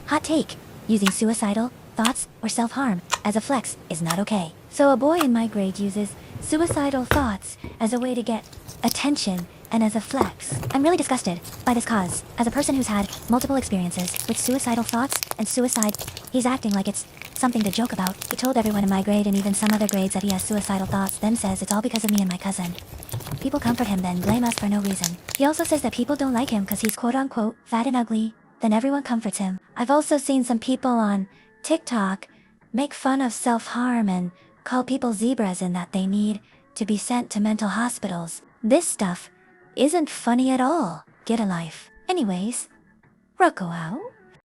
Hot take. Using suicidal thoughts or self-harm as a flex is not okay. So a boy in my grade uses suicidal thoughts as a way to get attention and as a flex. I'm really disgusted by this cause. As a person who's had multiple experiences with suicidal thoughts and suicide, he's acting like it's something to joke about. He told everyone in my grade and even some other grades that he has suicidal thoughts, then says it's all because of me and my cousin. People comfort him, then blame us for no reason. He also says that people don't like him because he's quote-unquote fat and ugly, then everyone comforts him. I've also seen some people on TikTok make fun of self-harm and call people zebras and that they need to be sent to mental hospitals. This stuff isn't funny at all. Get a life. Anyways, Rocco out.